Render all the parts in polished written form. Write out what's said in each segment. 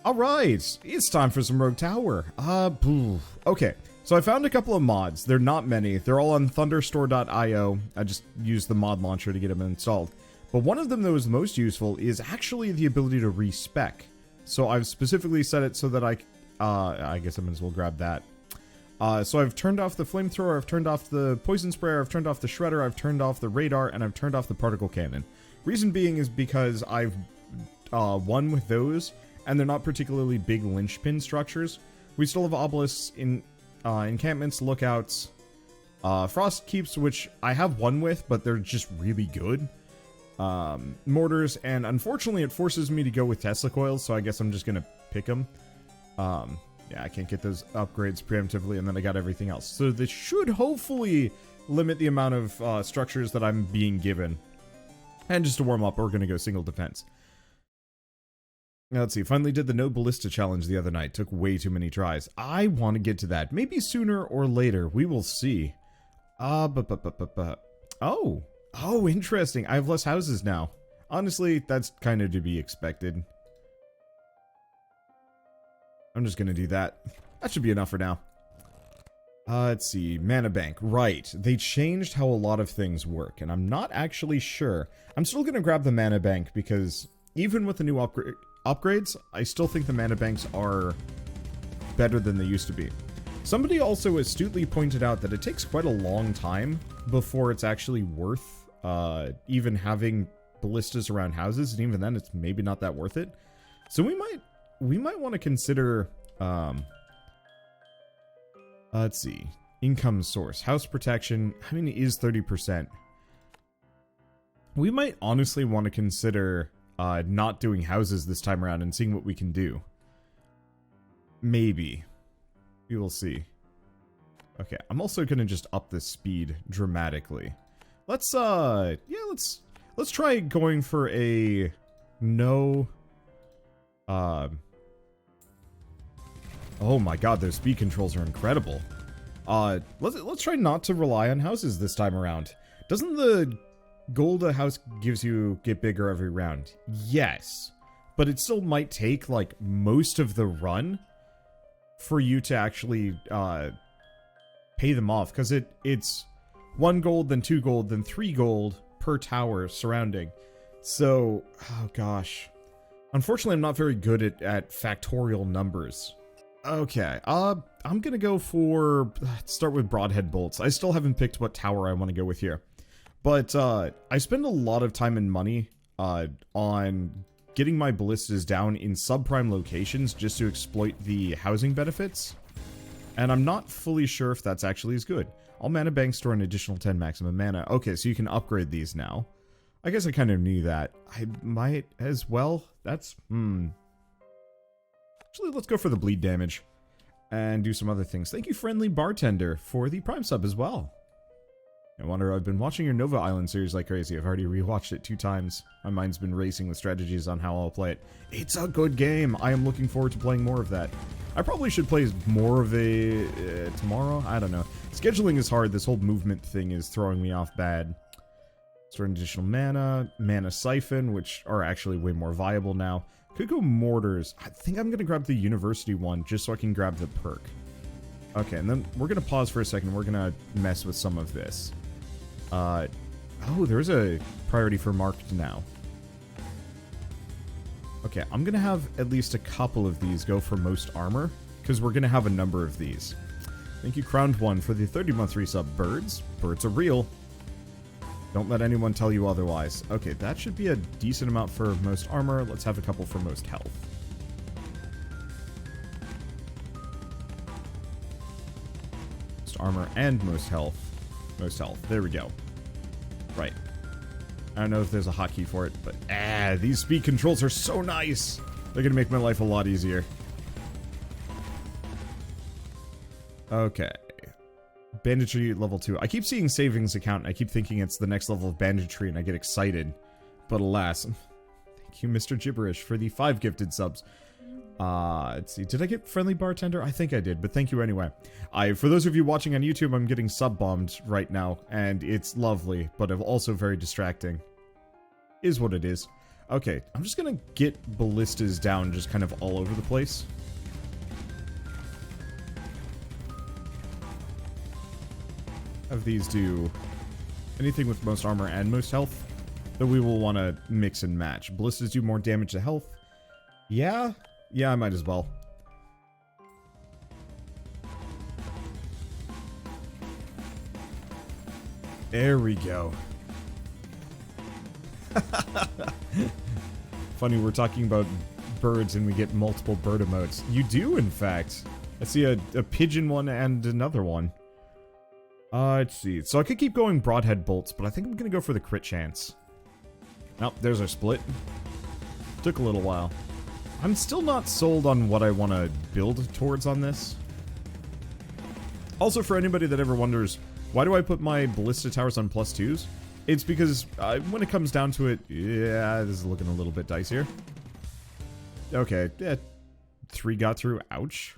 Alright, it's time for some Rogue Tower. Okay, so I found a couple of mods. They're not many. They're all on thunderstore.io. I just used the mod launcher to get them installed. But one of them that was most useful is actually the ability to respec. So I've specifically set it so that I guess I might as well grab that. So I've turned off the flamethrower, I've turned off the poison sprayer, I've turned off the shredder, I've turned off the radar, and I've turned off the particle cannon. Reason being is because I've won with those, and they're not particularly big linchpin structures. We still have obelisks in encampments, lookouts, frost keeps, which I have won with, but they're just really good. Mortars, and unfortunately it forces me to go with Tesla coils, so I guess I'm just gonna pick them. Yeah, I can't get those upgrades preemptively, and then I got everything else. So this should hopefully limit the amount of structures that I'm being given. And just to warm up, we're gonna go single defense. Now, let's see, finally did the no ballista challenge the other night. Took way too many tries. I want to get to that. Maybe sooner or later. We will see. Oh, interesting. I have less houses now. Honestly, that's kind of to be expected. I'm just gonna do that. That should be enough for now. Let's see, mana bank. Right, they changed how a lot of things work, and I'm not actually sure. I'm still gonna grab the mana bank because even with the new upgrades, I still think the mana banks are better than they used to be. Somebody also astutely pointed out that it takes quite a long time before it's actually worth even having ballistas around houses, and even then it's maybe not that worth it. So we might want to consider let's see, income source, house protection. I mean, it is 30%. We might honestly want to consider not doing houses this time around and seeing what we can do. Maybe. We will see. Okay, I'm also gonna just up the speed dramatically. Let's let's try going for a no oh my god, those speed controls are incredible. Let's try not to rely on houses this time around. Doesn't the gold a house gives you get bigger every round? Yes. But it still might take, like, most of the run for you to actually, pay them off. Because it's 1 gold, then 2 gold, then 3 gold per tower surrounding. So, oh gosh. Unfortunately, I'm not very good at factorial numbers. Okay, I'm gonna go for, start with broadhead bolts. I still haven't picked what tower I want to go with here. But, I spend a lot of time and money, on getting my ballistas down in subprime locations just to exploit the housing benefits. And I'm not fully sure if that's actually as good. All mana banks store an additional 10 maximum mana. Okay, so you can upgrade these now. I guess I kind of knew that. I might as well. That's, Actually, let's go for the bleed damage. And do some other things. Thank you, Friendly Bartender, for the Prime sub as well. I wonder, I've been watching your Nova Island series like crazy. I've already rewatched it 2 times. My mind's been racing with strategies on how I'll play it. It's a good game. I am looking forward to playing more of that. I probably should play more of a tomorrow. I don't know. Scheduling is hard. This whole movement thing is throwing me off bad. Store an additional mana. Mana Siphon, which are actually way more viable now. Could go Mortars. I think I'm going to grab the University one just so I can grab the perk. Okay, and then we're going to pause for a second. We're going to mess with some of this. Oh, there's a priority for marked now. Okay, I'm gonna have at least a couple of these go for most armor, because we're gonna have a number of these. Thank you, Crowned One, for the 30-month resub. Birds? Birds are real. Don't let anyone tell you otherwise. Okay, that should be a decent amount for most armor. Let's have a couple for most health. Most armor and most health. Most health. There we go. Right. I don't know if there's a hotkey for it, but these speed controls are so nice. They're gonna make my life a lot easier. Okay. Banditry level 2. I keep seeing savings account, and I keep thinking it's the next level of banditry, and I get excited. But alas. Thank you, Mr. Gibberish, for the 5 gifted subs. Let's see. Did I get Friendly Bartender? I think I did, but thank you anyway. For those of you watching on YouTube, I'm getting sub-bombed right now, and it's lovely, but also very distracting. Is what it is. Okay, I'm just gonna get ballistas down just kind of all over the place. Have these do anything with most armor and most health that we will want to mix and match. Ballistas do more damage to health. Yeah? Yeah, I might as well. There we go. Funny, we're talking about birds and we get multiple bird emotes. You do, in fact. I see a pigeon one and another one. Let's see. So I could keep going broadhead bolts, but I think I'm gonna go for the crit chance. Nope, there's our split. Took a little while. I'm still not sold on what I want to build towards on this. Also, for anybody that ever wonders, why do I put my ballista towers on +2s? It's because when it comes down to it, yeah, this is looking a little bit dicier. Okay, yeah, 3 got through. Ouch.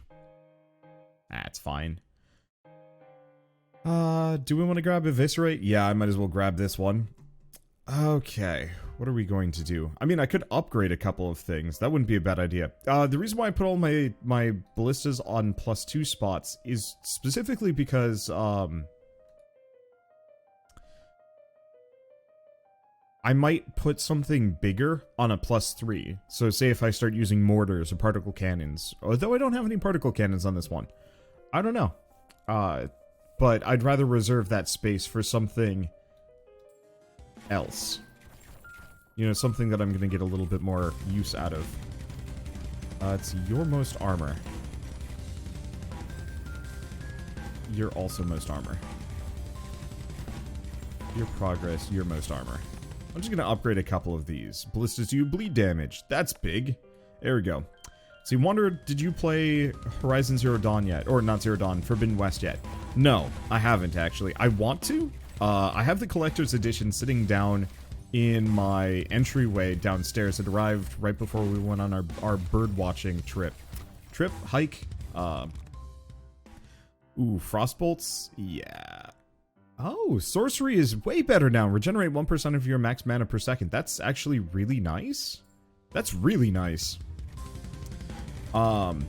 That's fine. Do we want to grab Eviscerate? Yeah, I might as well grab this one. Okay, what are we going to do? I mean, I could upgrade a couple of things. That wouldn't be a bad idea. The reason why I put all my ballistas on +2 spots is specifically because, I might put something bigger on a +3. So say if I start using mortars or particle cannons, although I don't have any particle cannons on this one. I don't know. But I'd rather reserve that space for something else. You know, something that I'm going to get a little bit more use out of. It's your most armor. You're also most armor. Your progress, your most armor. I'm just going to upgrade a couple of these. Ballistas do bleed damage. That's big. There we go. See, Wander, did you play Horizon Zero Dawn yet? Or not Zero Dawn, Forbidden West yet? No, I haven't actually. I want to. I have the Collector's Edition sitting down in my entryway downstairs. It arrived right before we went on our bird watching trip. Hike? Ooh, Frostbolts? Yeah. Oh, sorcery is way better now. Regenerate 1% of your max mana per second. That's actually really nice. That's really nice. But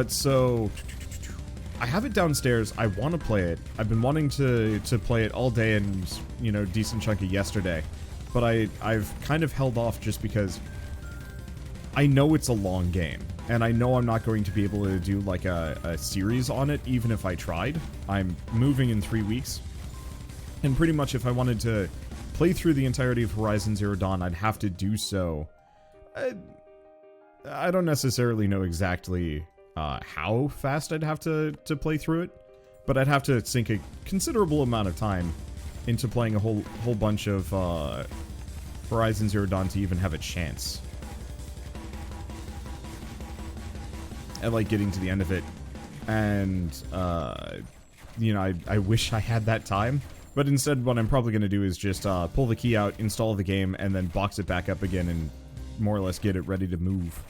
so I have it downstairs. I want to play it. I've been wanting to play it all day and, you know, decent chunk of yesterday. But I've kind of held off just because I know it's a long game. And I know I'm not going to be able to do like a series on it, even if I tried. I'm moving in 3 weeks. And pretty much if I wanted to play through the entirety of Horizon Zero Dawn, I'd have to do so. I don't necessarily know exactly how fast I'd have to play through it, but I'd have to sink a considerable amount of time into playing a whole bunch of Horizon Zero Dawn to even have a chance. At like getting to the end of it, and you know, I wish I had that time, but instead what I'm probably going to do is just pull the key out, install the game, and then box it back up again and more or less get it ready to move.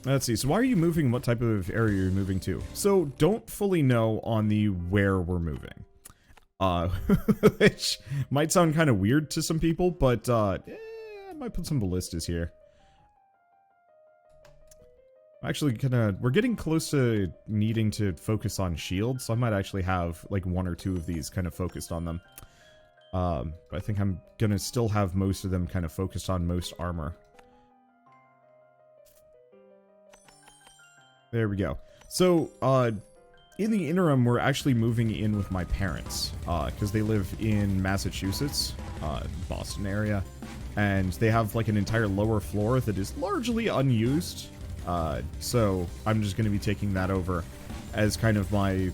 Let's see, so why are you moving? What type of area you're moving to? So, don't fully know on the where we're moving. Which might sound kind of weird to some people, but I might put some ballistas here. Actually, we're getting close to needing to focus on shields, so I might actually have like 1 or 2 of these kind of focused on them. But I think I'm gonna still have most of them kind of focused on most armor. There we go. So, in the interim, we're actually moving in with my parents, because they live in Massachusetts, Boston area, and they have like an entire lower floor that is largely unused. So I'm just going to be taking that over as kind of my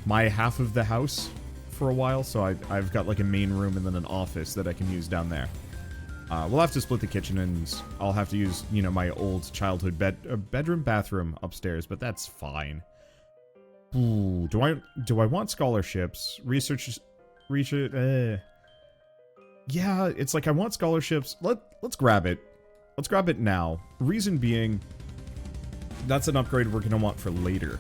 half of the house for a while. So I've got like a main room and then an office that I can use down there. We'll have to split the kitchen, and I'll have to use, you know, my old childhood bedroom, bathroom upstairs, but that's fine. Ooh, do I want scholarships? Research. Yeah, it's like I want scholarships. Let's grab it. Let's grab it now. Reason being, that's an upgrade we're going to want for later.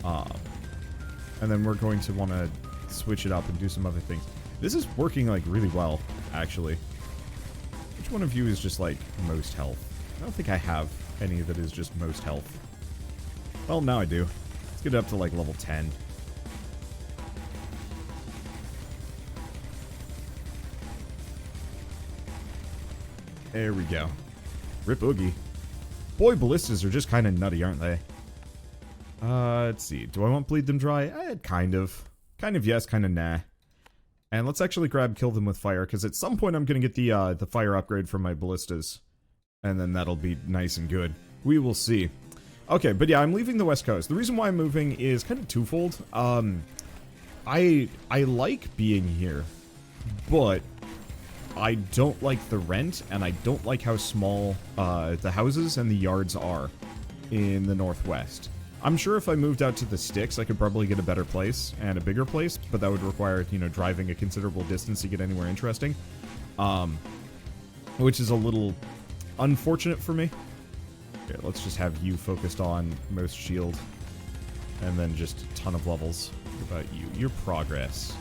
And then we're going to want to switch it up and do some other things. This is working, like, really well, actually. Which one of you is just, like, most health? I don't think I have any that is just most health. Well, now I do. Let's get it up to, like, level 10. There we go. Rip Oogie. Boy, ballistas are just kind of nutty, aren't they? Let's see. Do I want bleed them dry? Kind of. Kind of yes, kind of nah. And let's actually grab kill them with fire, because at some point I'm going to get the fire upgrade from my ballistas. And then that'll be nice and good. We will see. Okay, but yeah, I'm leaving the West Coast. The reason why I'm moving is kind of twofold. I like being here, but I don't like the rent, and I don't like how small the houses and the yards are in the Northwest. I'm sure if I moved out to the sticks, I could probably get a better place and a bigger place, but that would require, you know, driving a considerable distance to get anywhere interesting. Which is a little unfortunate for me. Okay, let's just have you focused on most shield, and then just a ton of levels. What about you? Your progress.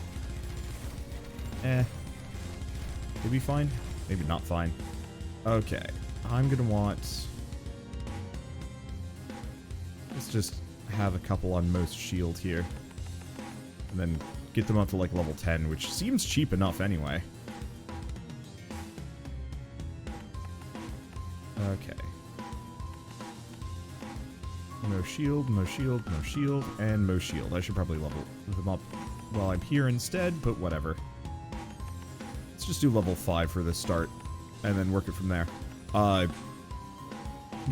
Maybe fine? Maybe not fine. Okay, I'm gonna want... Let's just have a couple on most shield here. And then get them up to like level 10, which seems cheap enough anyway. Okay. No shield, no shield, no shield, and no shield. I should probably level them up while I'm here instead, but whatever. Let's just do level 5 for this start, and then work it from there.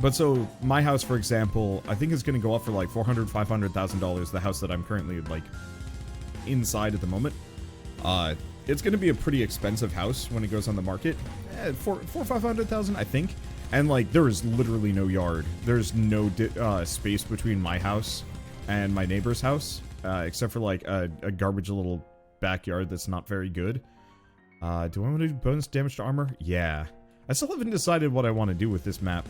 But so, my house, for example, I think is going to go up for like $400,000, $500,000, the house that I'm currently, like, inside at the moment. It's going to be a pretty expensive house when it goes on the market. $400,000, I think. And, like, there is literally no yard. There's no space between my house and my neighbor's house, except for, like, a garbage little backyard that's not very good. Do I want to do bonus damage to armor? Yeah. I still haven't decided what I want to do with this map.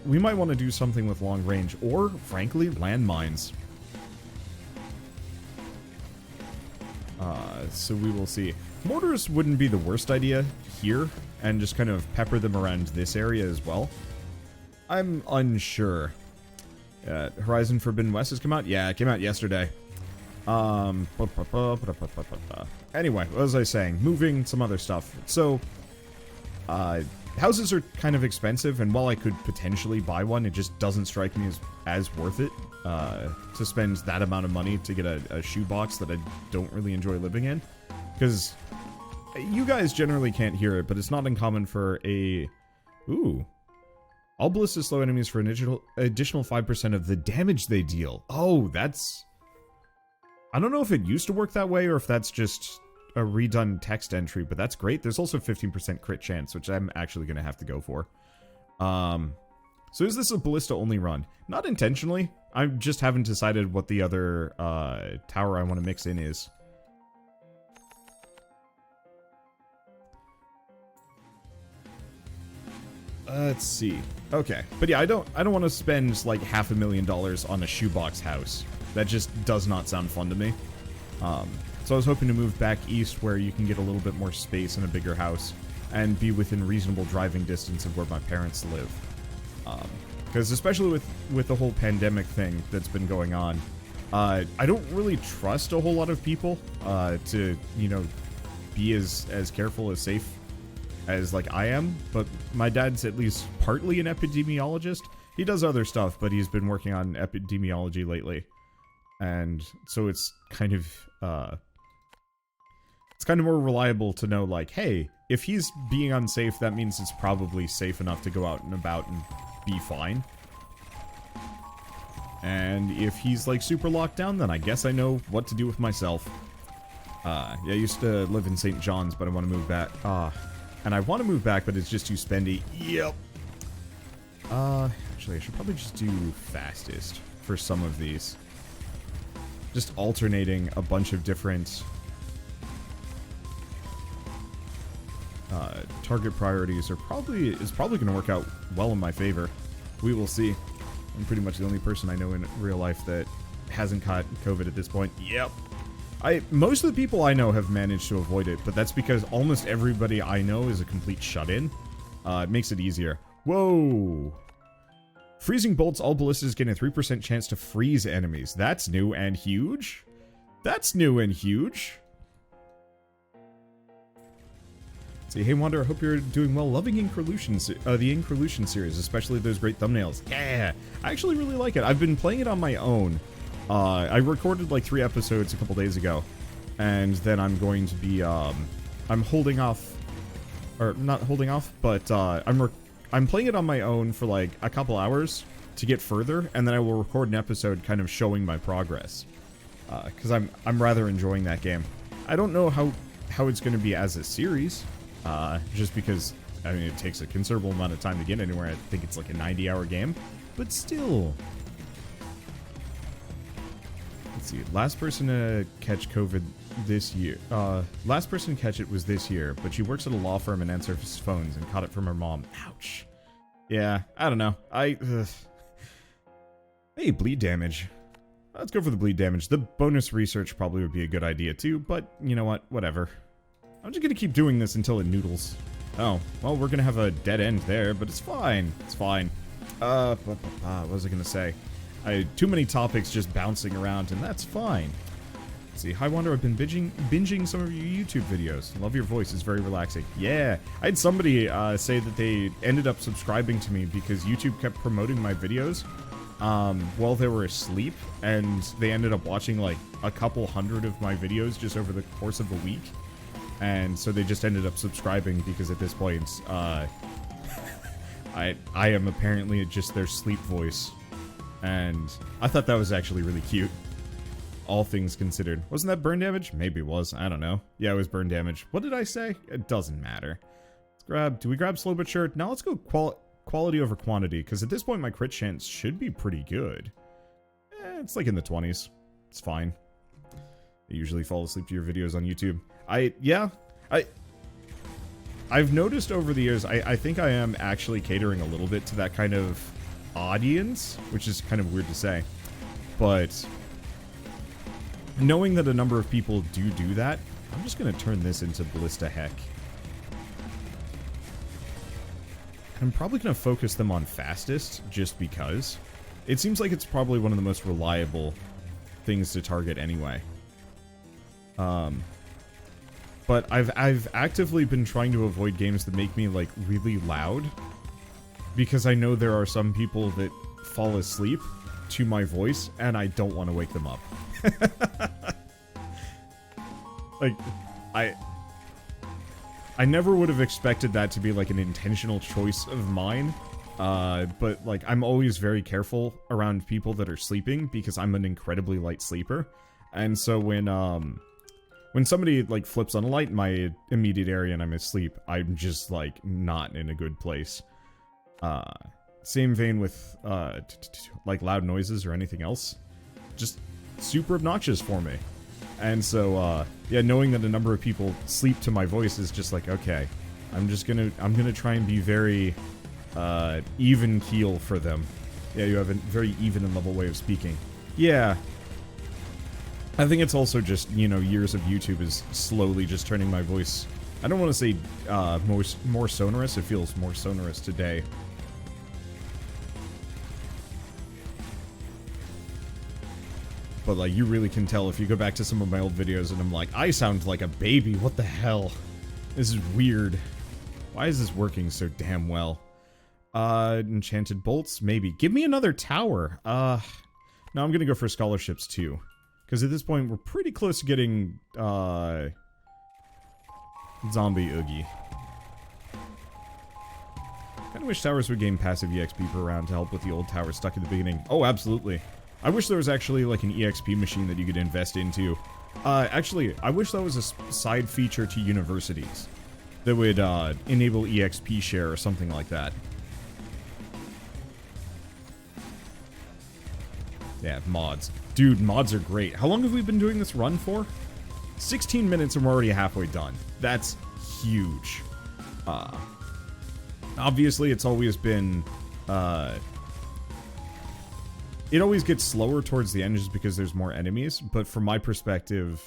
We might want to do something with long range, or, frankly, landmines. So we will see. Mortars wouldn't be the worst idea here, and just kind of pepper them around this area as well. I'm unsure. Horizon Forbidden West has come out? Yeah, it came out yesterday. Anyway, what was I saying? Moving, some other stuff. So, houses are kind of expensive, and while I could potentially buy one, it just doesn't strike me as worth it to spend that amount of money to get a shoebox that I don't really enjoy living in. Because you guys generally can't hear it, but it's not uncommon for a... Ooh. All ballistas slow enemies for an additional 5% of the damage they deal. Oh, that's... I don't know if it used to work that way, or if that's just a redone text entry, but that's great. There's also 15% crit chance, which I'm actually going to have to go for. So is this a ballista-only run? Not intentionally. I just haven't decided what the other tower I want to mix in is. Let's see. Okay, but yeah, I don't want to spend like $500,000 on a shoebox house. That just does not sound fun to me. So I was hoping to move back east where you can get a little bit more space in a bigger house and be within reasonable driving distance of where my parents live. Because especially with the whole pandemic thing that's been going on, I don't really trust a whole lot of people to, you know, be as careful, as safe as like I am. But my dad's at least partly an epidemiologist. He does other stuff, but he's been working on epidemiology lately. And so it's kind of more reliable to know, like, hey, if he's being unsafe, that means it's probably safe enough to go out and about and be fine. And if he's, like, super locked down, then I guess I know what to do with myself. Yeah, I used to live in St. John's, but I want to move back. And I want to move back, but it's just too spendy. Yep. Actually, I should probably just do fastest for some of these. Just alternating a bunch of different target priorities is probably going to work out well in my favor. We will see. I'm pretty much the only person I know in real life that hasn't caught COVID at this point. Yep. Most of the people I know have managed to avoid it, but that's because almost everybody I know is a complete shut-in. It makes it easier. Whoa! Freezing bolts, all ballistas gain a 3% chance to freeze enemies. That's new and huge. That's new and huge. Say, hey Wander, I hope you're doing well. Loving the Increlution series, especially those great thumbnails. Yeah, I actually really like it. I've been playing it on my own. I recorded like 3 episodes a couple days ago, and then I'm going to be, I'm holding off, or not holding off, but I'm playing it on my own for like a couple hours to get further, and then I will record an episode kind of showing my progress, because I'm rather enjoying that game. I don't know how it's going to be as a series, just because, I mean, it takes a considerable amount of time to get anywhere. I think it's like a 90-hour game, but still. Let's see, last person to catch COVID this year. Last person to catch it was this year, but she works at a law firm and answers phones and caught it from her mom. Ouch. Yeah, I don't know. Hey, bleed damage. Let's go for the bleed damage. The bonus research probably would be a good idea too, but you know what? Whatever. I'm just gonna keep doing this until it noodles. Oh, well, we're gonna have a dead end there, but it's fine. It's fine. What was I gonna say? I had too many topics just bouncing around, and that's fine. Let's see, hi Wander, I've been binging some of your YouTube videos. Love your voice, it's very relaxing. Yeah, I had somebody say that they ended up subscribing to me because YouTube kept promoting my videos while they were asleep, and they ended up watching like a couple hundred of my videos just over the course of a week. And so they just ended up subscribing because at this point, I am apparently just their sleep voice. And I thought that was actually really cute. All things considered. Wasn't that burn damage? Maybe it was. I don't know. Yeah, it was burn damage. What did I say? It doesn't matter. Let's grab... Do we grab slow but sure? Now let's go quality over quantity, because at this point my crit chance should be pretty good. It's like in the 20s. It's fine. I usually fall asleep to your videos on YouTube. I've noticed over the years, I think I am actually catering a little bit to that kind of audience, which is kind of weird to say, but knowing that a number of people do that, I'm just gonna turn this into Ballista Heck. I'm probably gonna focus them on fastest, just because. It seems like it's probably one of the most reliable things to target anyway. But I've actively been trying to avoid games that make me, like, really loud, because I know there are some people that fall asleep to my voice, and I don't want to wake them up. Like, I never would have expected that to be, like, an intentional choice of mine, but, like, I'm always very careful around people that are sleeping, because I'm an incredibly light sleeper, and so when somebody, like, flips on a light in my immediate area and I'm asleep, I'm just, like, not in a good place. Same vein with, like, loud noises or anything else. Just super obnoxious for me. And so, yeah, knowing that a number of people sleep to my voice is just like, okay, I'm gonna try and be very, even keel for them. Yeah, you have a very even and level way of speaking. Yeah. I think it's also just, you know, years of YouTube is slowly just turning my voice, I don't want to say more sonorous, it feels more sonorous today. But, like, you really can tell if you go back to some of my old videos and I'm like, I sound like a baby, what the hell? This is weird. Why is this working so damn well? Enchanted bolts, maybe. Give me another tower. No, I'm gonna go for scholarships too. Because at this point, we're pretty close to getting, Zombie Oogie. Kinda wish towers would gain passive EXP per round to help with the old towers stuck at the beginning. Oh, absolutely. I wish there was actually, like, an EXP machine that you could invest into. Actually, I wish that was a side feature to universities that would, enable EXP share or something like that. Yeah, mods. Dude, mods are great. How long have we been doing this run for? 16 minutes and we're already halfway done. That's huge. Obviously, it's always been, it always gets slower towards the end just because there's more enemies, but from my perspective,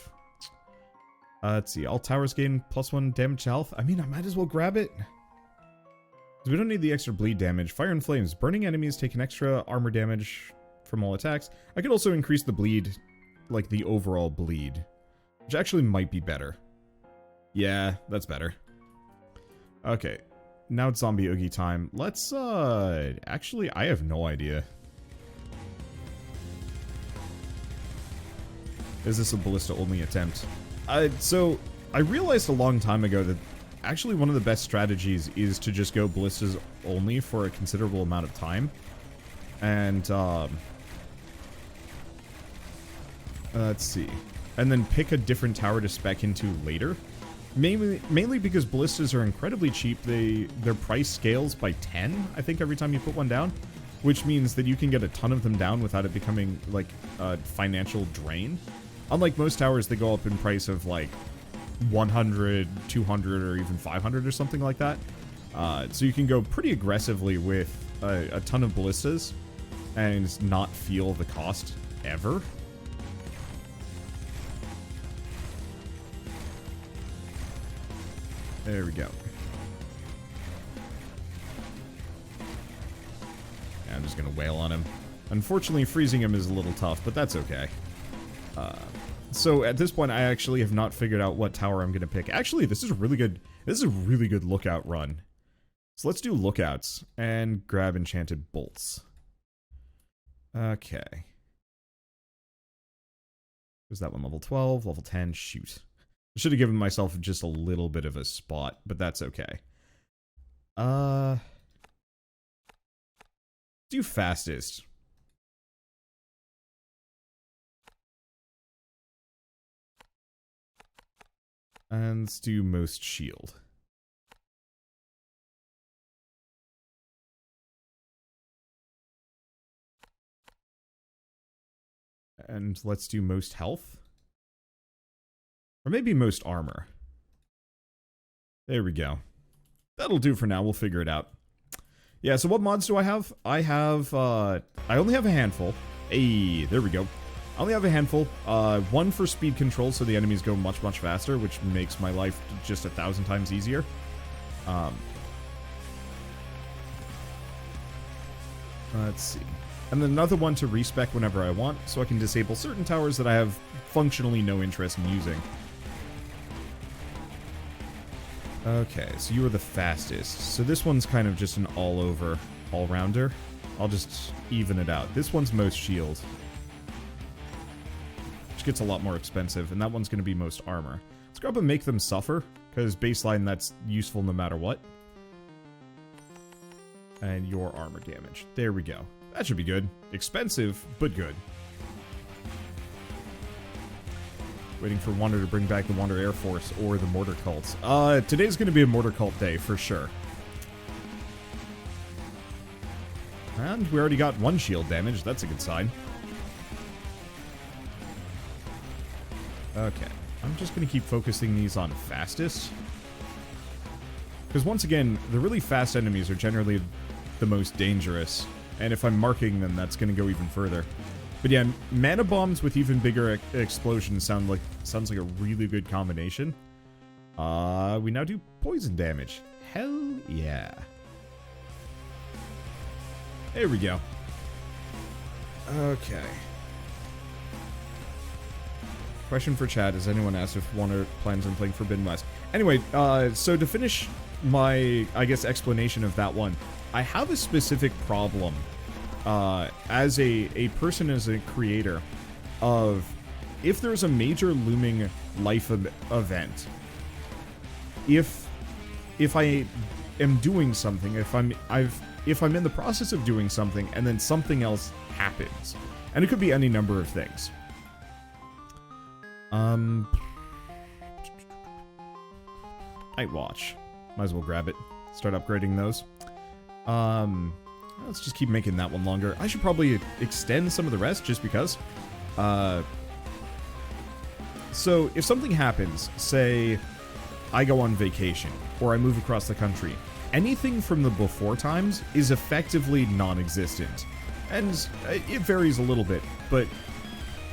Let's see. All towers gain +1 damage to health. I mean, I might as well grab it. We don't need the extra bleed damage. Fire and flames. Burning enemies take an extra armor damage from all attacks. I could also increase the bleed, like the overall bleed, which actually might be better. Yeah, that's better. Okay. Now it's zombie oogie time. Let's, actually, I have no idea. Is this a ballista-only attempt? So, I realized a long time ago that actually one of the best strategies is to just go ballistas only for a considerable amount of time. And, let's see. And then pick a different tower to spec into later. Mainly because ballistas are incredibly cheap. Their price scales by 10, I think, every time you put one down. Which means that you can get a ton of them down without it becoming, like, a financial drain. Unlike most towers, they go up in price of, like, 100, 200, or even 500 or something like that. So you can go pretty aggressively with a ton of ballistas and not feel the cost ever. There we go. Yeah, I'm just gonna wail on him. Unfortunately, freezing him is a little tough, but that's okay. So at this point, I actually have not figured out what tower I'm gonna pick. Actually, this is a really good lookout run. So let's do lookouts and grab enchanted bolts. Okay. Was that one level 12, level 10? Shoot. I should have given myself just a little bit of a spot, but that's okay. Do fastest. And let's do most shield. And let's do most health. Or maybe most armor. There we go. That'll do for now. We'll figure it out. Yeah, so what mods do I have? I have, I only have a handful. Hey, there we go. I only have a handful. One for speed control, so the enemies go much, much faster, which makes my life just 1,000 times easier. Let's see. And then another one to respec whenever I want, so I can disable certain towers that I have functionally no interest in using. Okay, so you are the fastest. So this one's kind of just an all-over, all-rounder. I'll just even it out. This one's most shield, which gets a lot more expensive, and that one's going to be most armor. Let's grab and make them suffer, because baseline, that's useful no matter what. And your armor damage. There we go. That should be good. Expensive, but good. Waiting for Wander to bring back the Wander Air Force or the Mortar Cult. Today's going to be a Mortar Cult day, for sure. And we already got one shield damage. That's a good sign. Okay. I'm just going to keep focusing these on fastest. Because once again, the really fast enemies are generally the most dangerous. And if I'm marking them, that's going to go even further. But yeah, mana bombs with even bigger explosions sounds like a really good combination. We now do poison damage. Hell yeah. There we go. Okay. Question for chat. Has anyone asked if Wander plans on playing Forbidden West? Anyway, so to finish my, I guess, explanation of that one, I have a specific problem as a person, as a creator, of if there's a major looming life event, if I am doing something, if I'm in the process of doing something and then something else happens, and it could be any number of things. Night Watch. Might as well grab it. Start upgrading those. Let's just keep making that one longer. I should probably extend some of the rest just because. So if something happens, say I go on vacation or I move across the country, anything from the before times is effectively non-existent. And it varies a little bit, but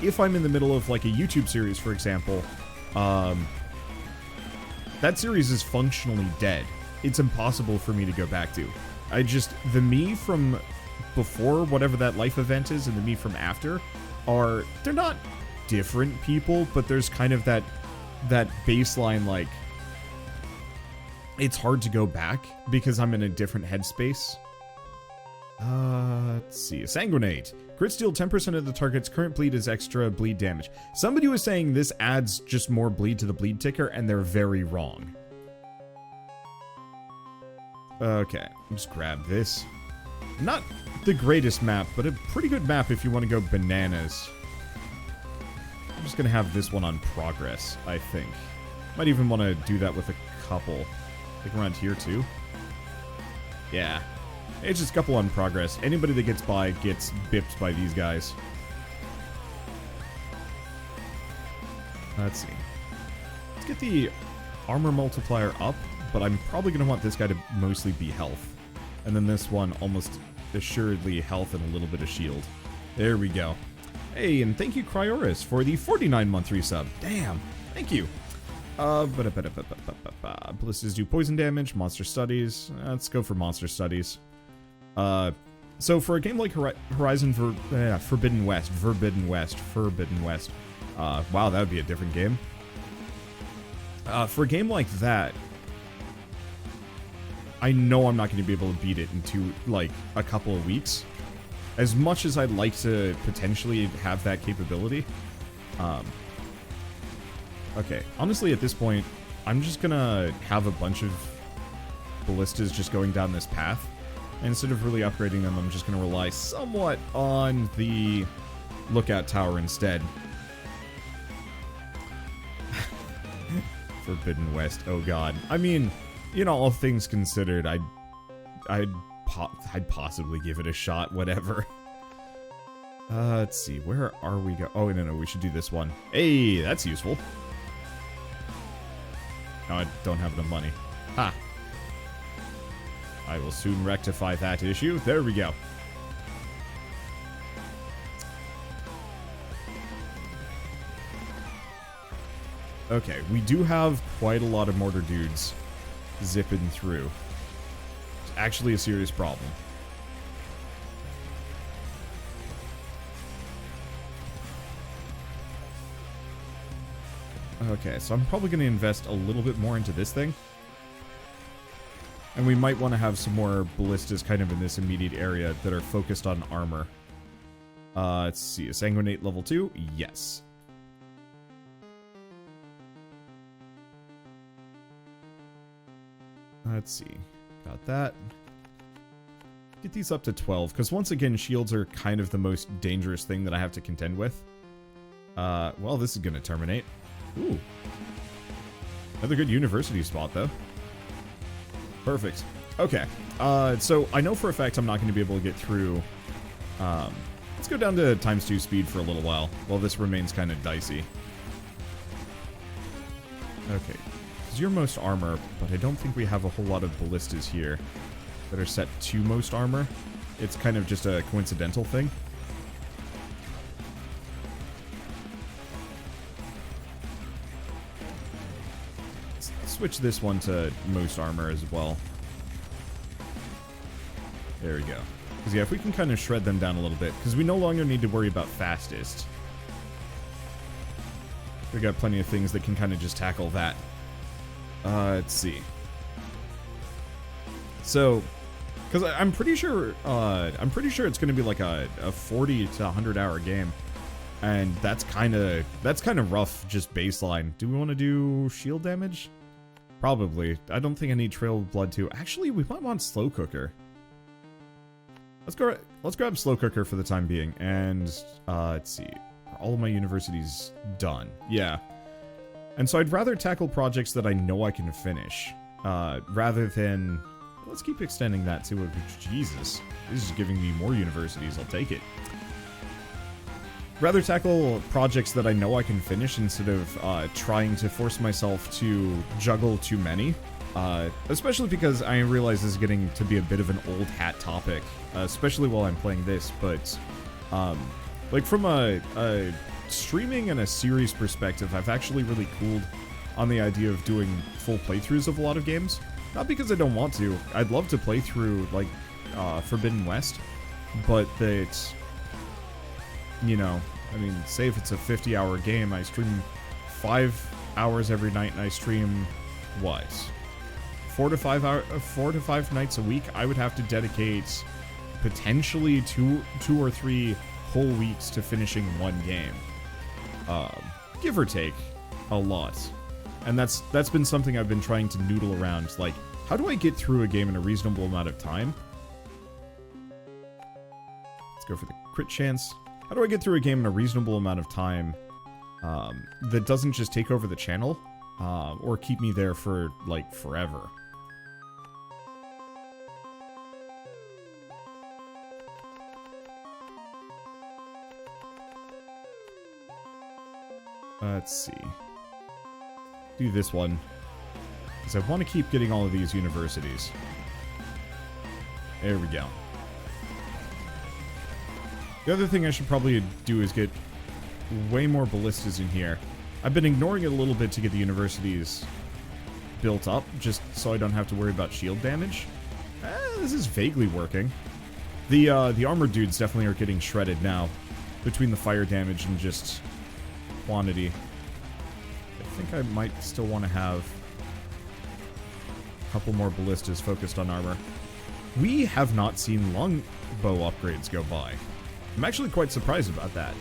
if I'm in the middle of like a YouTube series, for example, that series is functionally dead. It's impossible for me to go back to. The me from before whatever that life event is and the me from after they're not different people, but there's kind of that baseline, like, it's hard to go back because I'm in a different headspace. Let's see. Sanguinate. Crit steal 10% of the target's current bleed is extra bleed damage. Somebody was saying this adds just more bleed to the bleed ticker, and they're very wrong. Okay, just grab this. Not the greatest map, but a pretty good map if you want to go bananas. I'm just going to have this one on progress, I think. Might even want to do that with a couple. Like around here, too. Yeah. It's just a couple on progress. Anybody that gets by gets bipped by these guys. Let's see. Let's get the armor multiplier up, but I'm probably going to want this guy to mostly be health. And then this one almost assuredly health and a little bit of shield. There we go. Hey, and thank you, Cryoris, for the 49-month resub. Damn. Thank you. Ballistas do poison damage. Monster studies. Let's go for monster studies. So for a game like Horizon Forbidden West. Wow, that would be a different game. For a game like that, I know I'm not going to be able to beat it into, like, a couple of weeks. As much as I'd like to potentially have that capability. Okay, honestly, at this point, I'm just gonna have a bunch of ballistas just going down this path. And instead of really upgrading them, I'm just gonna rely somewhat on the lookout tower instead. Forbidden West, oh god. I mean, you know, all things considered, I'd possibly give it a shot, whatever. Let's see, where are we go? Oh, no, we should do this one. Hey, that's useful. No, I don't have enough money. Ha! I will soon rectify that issue. There we go. Okay, we do have quite a lot of mortar dudes zipping through. It's actually a serious problem. Okay, so I'm probably going to invest a little bit more into this thing. And we might want to have some more ballistas kind of in this immediate area that are focused on armor. Let's see, a Sanguinate level 2? Yes. Let's see. Got that. Get these up to 12, because once again, shields are kind of the most dangerous thing that I have to contend with. Well, this is going to terminate. Ooh. Another good university spot, though. Perfect. Okay. So I know for a fact I'm not going to be able to get through. Let's go down to ×2 speed for a little while this remains kind of dicey. Okay. Because you're most armor, but I don't think we have a whole lot of ballistas here that are set to most armor. It's kind of just a coincidental thing. Switch this one to most armor as well. There we go. Because yeah, if we can kind of shred them down a little bit, because we no longer need to worry about fastest. We got plenty of things that can kind of just tackle that. Let's see. So, because I'm pretty sure it's going to be like a 40 to 100 hour game, and that's kind of rough, just baseline. Do we want to do shield damage? Probably. I don't think I need Trail of Blood too. Actually, we might want Slow Cooker. Let's grab Slow Cooker for the time being, and let's see. Are all of my universities done? Yeah. And so I'd rather tackle projects that I know I can finish, rather than... Let's keep extending that to... Jesus. This is giving me more universities. I'll take it. Rather tackle projects that I know I can finish instead of trying to force myself to juggle too many. Especially because I realize this is getting to be a bit of an old hat topic, especially while I'm playing this, but like from a streaming and a series perspective, I've actually really cooled on the idea of doing full playthroughs of a lot of games. Not because I don't want to. I'd love to play through, like, Forbidden West, but that, you know, I mean, say if it's a 50-hour game, I stream 5 hours every night, and I stream, what? 4 to 5 nights a week. I would have to dedicate potentially two or three whole weeks to finishing one game, give or take a lot. And that's been something I've been trying to noodle around. Like, how do I get through a game in a reasonable amount of time? Let's go for the crit chance. How do I get through a game in a reasonable amount of time that doesn't just take over the channel or keep me there for, like, forever? Let's see. Do this one. Because I want to keep getting all of these universities. There we go. The other thing I should probably do is get way more ballistas in here. I've been ignoring it a little bit to get the universities built up, just so I don't have to worry about shield damage. This is vaguely working. The armored dudes definitely are getting shredded now, between the fire damage and just quantity. I think I might still want to have a couple more ballistas focused on armor. We have not seen longbow upgrades go by. I'm actually quite surprised about that.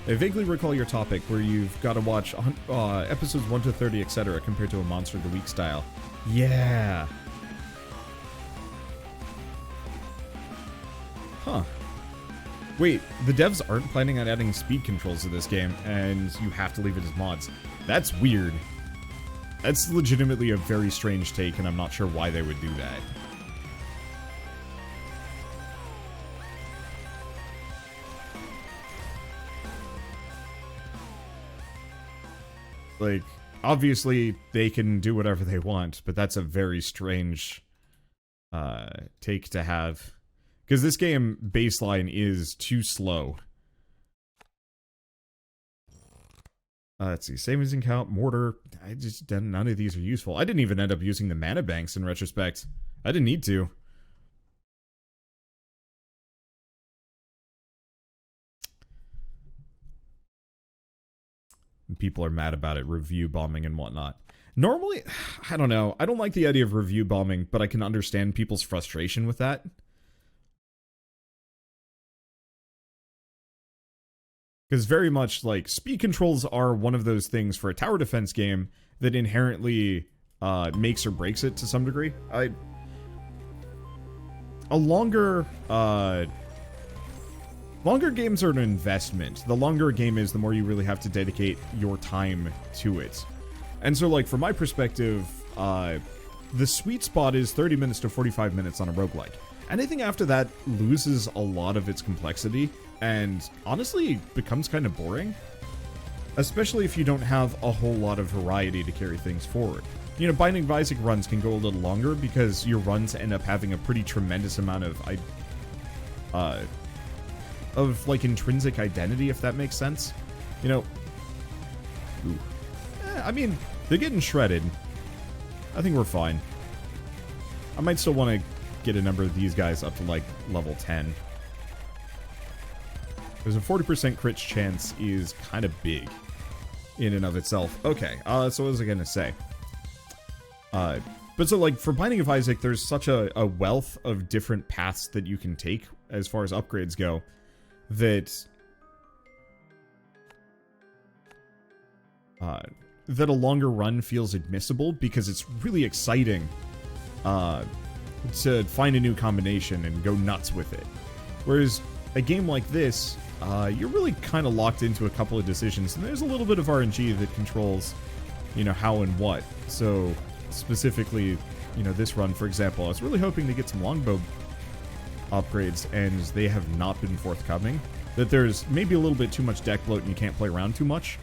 I vaguely recall your topic where you've got to watch episodes 1 to 30, etc. compared to a Monster of the Week style. Yeah. Huh. Wait, the devs aren't planning on adding speed controls to this game, and you have to leave it as mods. That's weird. That's legitimately a very strange take, and I'm not sure why they would do that. Like, obviously, they can do whatever they want, but that's a very strange take to have. Because this game, baseline, is too slow. Let's see, savings account, mortar. None of these are useful. I didn't even end up using the mana banks in retrospect. I didn't need to. And people are mad about it, review bombing and whatnot. Normally, I don't know. I don't like the idea of review bombing, but I can understand people's frustration with that. Because very much, like, speed controls are one of those things for a tower defense game that inherently makes or breaks it to some degree. Longer games are an investment. The longer a game is, the more you really have to dedicate your time to it. And so, like, from my perspective, the sweet spot is 30 minutes to 45 minutes on a roguelike. Anything after that loses a lot of its complexity, and honestly becomes kind of boring. Especially if you don't have a whole lot of variety to carry things forward. You know, Binding of Isaac runs can go a little longer because your runs end up having a pretty tremendous amount of like intrinsic identity, if that makes sense. You know, I mean, they're getting shredded. I think we're fine. I might still want to get a number of these guys up to like level 10. There's a 40% crit chance is kind of big in and of itself. Okay, so what was I gonna say? But so, like, for Binding of Isaac, there's such a wealth of different paths that you can take as far as upgrades go, that that a longer run feels admissible, because it's really exciting to find a new combination and go nuts with it. Whereas a game like this, you're really kind of locked into a couple of decisions, and there's a little bit of RNG that controls, you know, how and what. So, specifically, you know, this run, for example, I was really hoping to get some longbow upgrades, and they have not been forthcoming. That there's maybe a little bit too much deck bloat and you can't play around too much.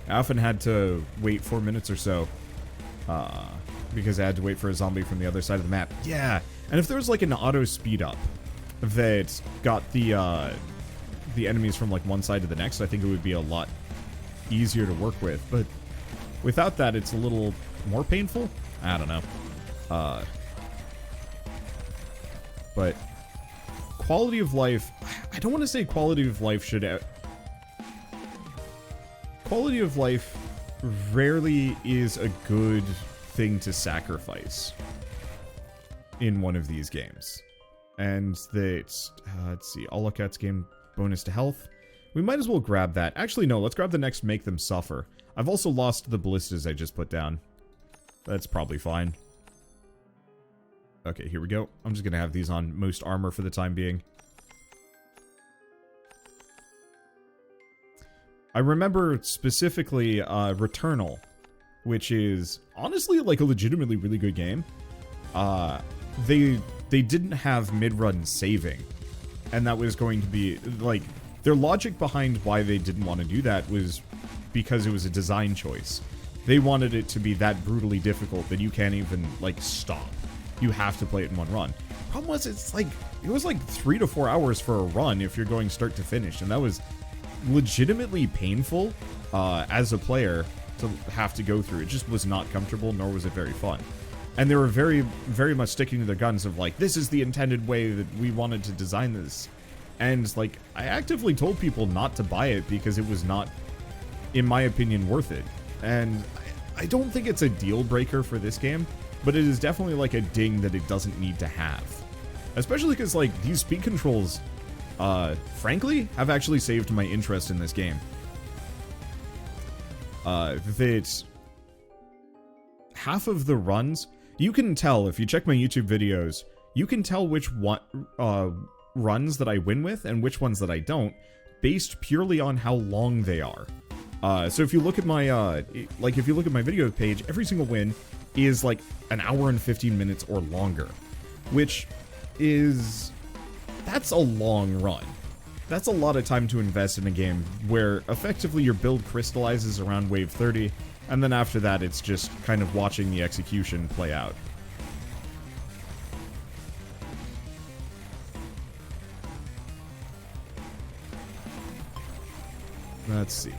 I often had to wait 4 minutes or so, because I had to wait for a zombie from the other side of the map. Yeah, And if there was like an auto speed up that got the enemies from like one side to the next, I think it would be a lot easier to work with. But without that, it's a little more painful. I don't know. But quality of life, I don't want to say quality of life should... Quality of life rarely is a good thing to sacrifice in one of these games. And let's see, all look at's game bonus to health. We might as well grab that. Actually, no, let's grab the next make them suffer. I've also lost the ballistas I just put down. That's probably fine. Okay, here we go. I'm just gonna have these on most armor for the time being. I remember specifically Returnal, which is honestly like a legitimately really good game. They didn't have mid-run saving, and that was going to be like their logic behind why they didn't want to do that was because it was a design choice. They wanted it to be that brutally difficult that you can't even like stop. You have to play it in one run. Problem was, it was like 3 to 4 hours for a run if you're going start to finish, and that was legitimately painful as a player to have to go through. It just was not comfortable, nor was it very fun. And they were very, very much sticking to their guns of like, this is the intended way that we wanted to design this. And like, I actively told people not to buy it because it was not, in my opinion, worth it. And I don't think it's a deal breaker for this game, but it is definitely like a ding that it doesn't need to have. Especially because like, these speed controls, frankly, have actually saved my interest in this game. That half of the runs, you can tell, if you check my YouTube videos, you can tell which runs that I win with and which ones that I don't, based purely on how long they are. So if you look at my, if you look at my video page, every single win is like an hour and 15 minutes or longer, which is, that's a long run. That's a lot of time to invest in a game where effectively your build crystallizes around wave 30, and then after that it's just kind of watching the execution play out. Let's see.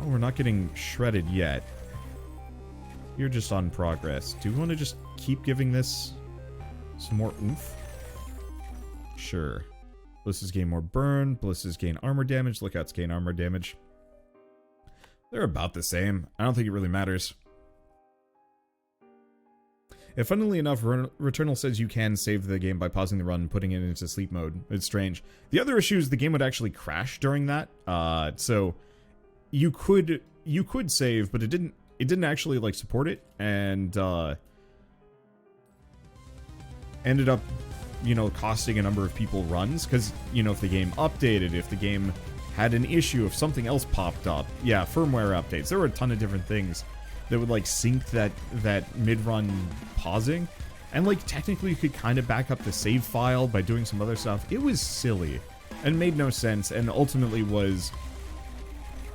Oh, we're not getting shredded yet. You're just on progress. Do we want to just keep giving this some more oomph? Sure. Ballistas gain more burn. Ballistas gain armor damage. Lookouts gain armor damage. They're about the same. I don't think it really matters. Yeah, funnily enough, Returnal says you can save the game by pausing the run and putting it into sleep mode. It's strange. The other issue is the game would actually crash during that. So you could save, but it didn't actually like support it, and ended up, you know, costing a number of people runs, because, you know, if the game updated, if the game had an issue, if something else popped up, yeah, firmware updates, there were a ton of different things that would like sync that mid-run pausing, and like technically you could kind of back up the save file by doing some other stuff. It was silly and made no sense, and ultimately was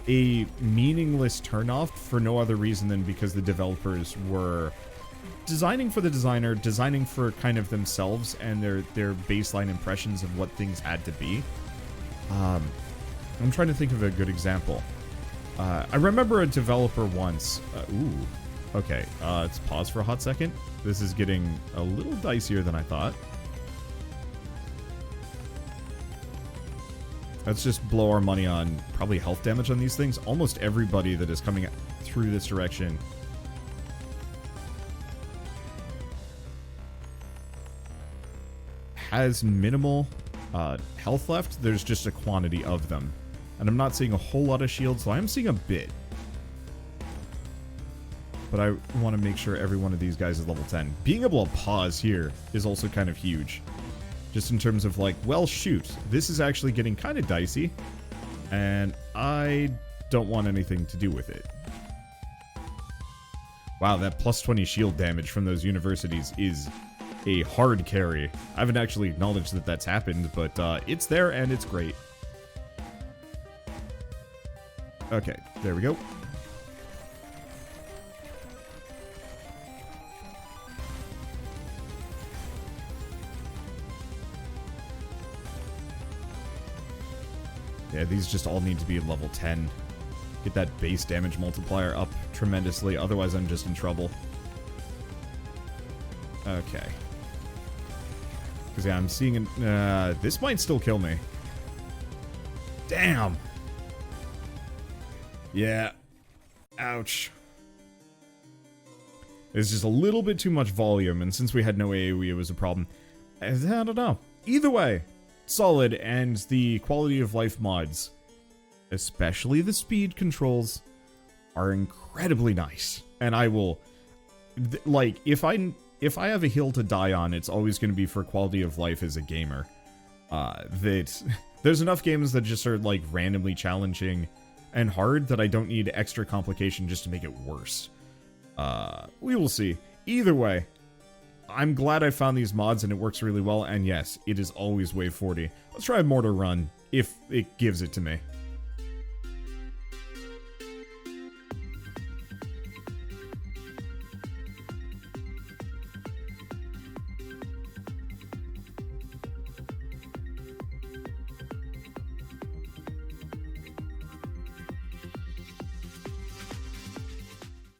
a meaningless turnoff for no other reason than because the developers were designing for the designer, designing for kind of themselves and their baseline impressions of what things had to be. I'm trying to think of a good example. I remember a developer once... okay, let's pause for a hot second. This is getting a little dicier than I thought. Let's just blow our money on probably health damage on these things. Almost everybody that is coming through this direction has minimal health left. There's just a quantity of them. And I'm not seeing a whole lot of shields, so I am seeing a bit. But I want to make sure every one of these guys is level 10. Being able to pause here is also kind of huge. Just in terms of like, well, shoot, this is actually getting kind of dicey, and I don't want anything to do with it. Wow, that plus 20 shield damage from those universities is a hard carry. I haven't actually acknowledged that that's happened, but it's there and it's great. Okay, there we go. Yeah, these just all need to be level 10. Get that base damage multiplier up tremendously, otherwise I'm just in trouble. Okay. Because, yeah, I'm seeing... this might still kill me. Damn! Yeah. Ouch. It's just a little bit too much volume, and since we had no AoE, it was a problem. I don't know. Either way, solid, and the quality of life mods, especially the speed controls, are incredibly nice. And I will... like, if I have a hill to die on, it's always going to be for quality of life as a gamer. There's enough games that just are, like, randomly challenging and hard that I don't need extra complication just to make it worse. We will see. Either way, I'm glad I found these mods and it works really well, and yes, it is always wave 40. Let's try a mortar run, if it gives it to me.